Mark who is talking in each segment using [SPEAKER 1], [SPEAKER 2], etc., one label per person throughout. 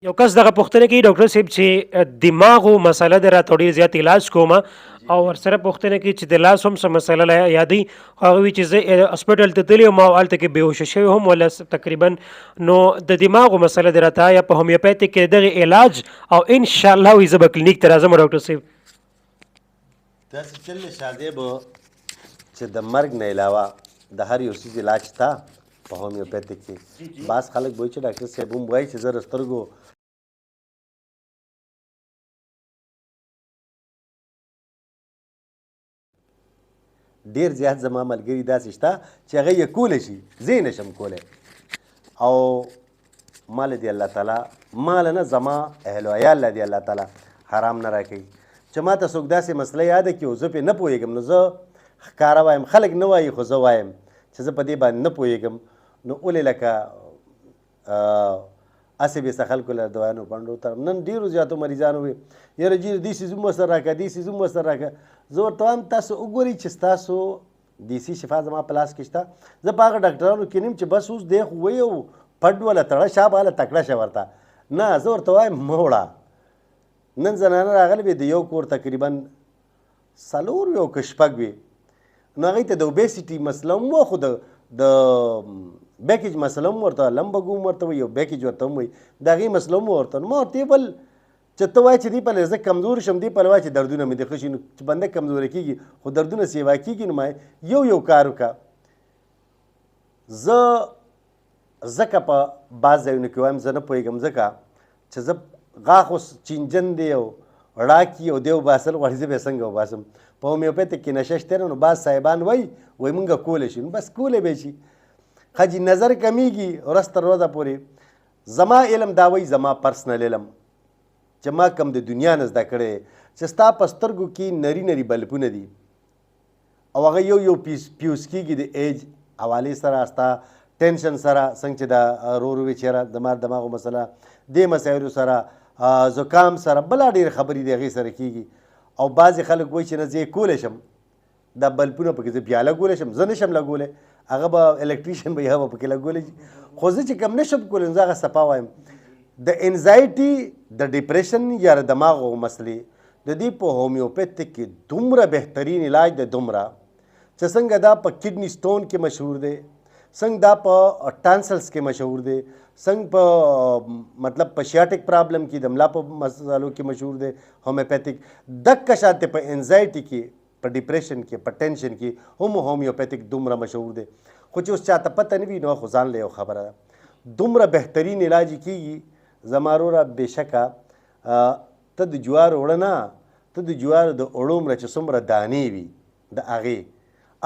[SPEAKER 1] یو کس دغه پوښتنه کوي ډاکټر صاحب چې دماغو مسله د راته ډېر زیات علاج کومه او ورسره پوښتنه کوي چې د لاس هم څه مسله یادوي هغه وایي چې زه هسپټل ته تللی وم او هلته کې بېهوشه شوی هم ولا تقریبا نو د دماغو مسله د راته یا په هومیوپیتیک کې دغه علاج او انشاءالله وایي زه به کلینیک ته راځم ډاکټر صاحب
[SPEAKER 2] داسې چل دی شادی به چې د مرګ نه علاوه د هر یو څیز علاج شته په هومیوپیتیک کې بعض خلک به وایي چې ډاکټر صاحب هم وایي چې زه د سترګو ډېر زیات زما ملګري داسې شته چې هغه یې کولی شي زه یې نشم کولی او ما له دې الله تعالی ما له نه زما اهل و عیال له دې الله تعالی حرام نه راکوي چې ما ته څوک داسې مسله یاده کړي او زه پرې نه پوهېږم نو زه ښکاره وایم خلک نه وایي خو زه وایم چې زه په دې باندې نه پوهېږم نو ولې لکه هسې بېسته خلکو له دوايانو پنډو ته نن ډېرو زیاتو مریضانو وي یاره جي دې څیز هم ورسره راکړه دې څیز هم ورسره راکړه زه ورته وایم تاسو وګورئ چې ستاسو دیسي شفا زما په لاس کې شته زه په هغه ډاکټرانو کې نیم چې بس اوس دی خو وایي او پډ وله تړه شه به هله تکړه شه ورته نه زه ورته وایم مه وړه نن زنانه راغلې وې د یو کور تقریبا څلور یو که شپږ وي نو هغوی ته د اوبیسټي مسله هم وه خو د بیکیج مسله هم ورته لمبګو هم ورته وایي او بیکیج ورته هم وایي د هغې مسله هم ورته ما ورته بل چې ته وایې چې دې پهله زه کمزوري شم دې پهله وایه چې دردونه مې دې ښه شي نو چې بنده کمزوری کېږي خو دردونه سیوا کېږي نو ما یو کار وکړه زه ځکه په بعض ځایونو کې وایم زه نه پوهېږم ځکه چې زه غاښ اوس چینجن دی او راکي او دی وباسل غواړي زه به یې څنګه وباسم په هومیوپیتیک کې نشه شته نو بعض صاحبان وایي موږ کولی شي نو بس کولی به شي خجی نظر کمیږي ورځ تر ورځه پورې زما علم دا وایي زما پرسنل علم چې ما کم د دنیا نه زده کړی چې ستا په سترګو کې نري نري بلبونه دي او هغه یو پیوس کېږي د ایج حوالې سره ستا ټینشن سره څنګه چې دا ورو ورو چېره دماغ دماغو مسله دې مسایلو سره زکام سره بله ډېرې خبرې د هغې سره کېږي او بعضې خلک وایي چې نه زه یې کولی شم دا بلبونه پکې زه بیا لګولی شم زه نشم لګولی هغه به الکتریشن به هغه به پکې لګولی شي خو زه چې کوم نشم کولی نو زه هغه صفا وایم د انزایټي د ډپریشن یا د دماغو مسلې د دې په هومیوپیتیک کې دومره بهترین علاج دی دومره چې څنګه دا په کډني سټون کې مشهور دی څنګه دا په ټانسلس کې مشهور دی څنګه په مطلب په شیاټک پرابلم کې د ملا په مسالو کې مشهور دی هومیوپیتیک دقه شانتې په انزایټي کې په ډپریشن کې په ټینشن کې هم هومیوپیتیک دومره مشهور دی خو چې اوس چاته پته نه وي نو خو ځان له یو خبره ده دومره بهترین علاج کېږي زما وروره بېشکه ته د جوارو اوړه نه ته د جوارو د اوړو مره چې څومره دانې وي د هغې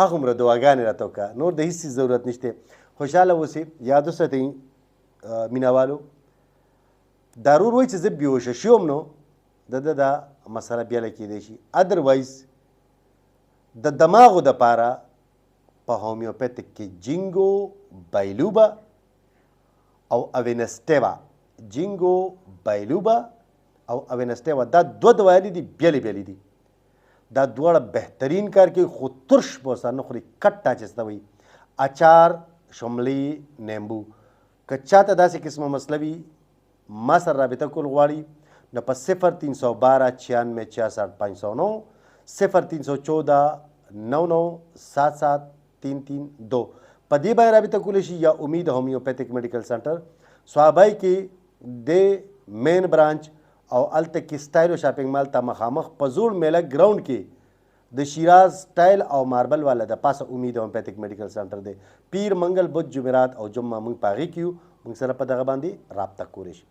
[SPEAKER 2] هغومره دواګانې راته وکړه نور د هېڅ ضرورت نشته خوشحاله اوسئ یاد وساتئ مینهوالو دا ورور وایي چې زه بېهوشه شوم نو د دا مسله بیله کېدی شي ادروایز د دماغو دپاره په هومیوپیتیک کې جینګو بایلوبا او اوینسټیوا جینګو بایلوبا او اوینسټیوا دا دوه دوايانې دي بیلې بیلې دي دا دواړه بهترین کار کوي خو ترش به ورسره نه خوري کټه چې څه وایي اچار شملې نیمبو که چاته داسې قسمه مسله وي ما سره رابطه کول غواړي نو په 03012 96 6509 03014 په دې باندې رابطه کولی شي یا امید هومیوپیتیک میډیکل سنټر صوابای کې د مین برانچ او هلته کې سټایلو شاپینګ مال ته مخامخ په زوړ میله ګراؤنډ کې د شیراز سټایل او ماربل والا د پاسه امید هومیوپیتیک میډیکل سنټر دی پیر منګل بدھ جمعرات او جمعه موږ په هغې کې یو موږ سره په دغه باندې رابطه کولی شي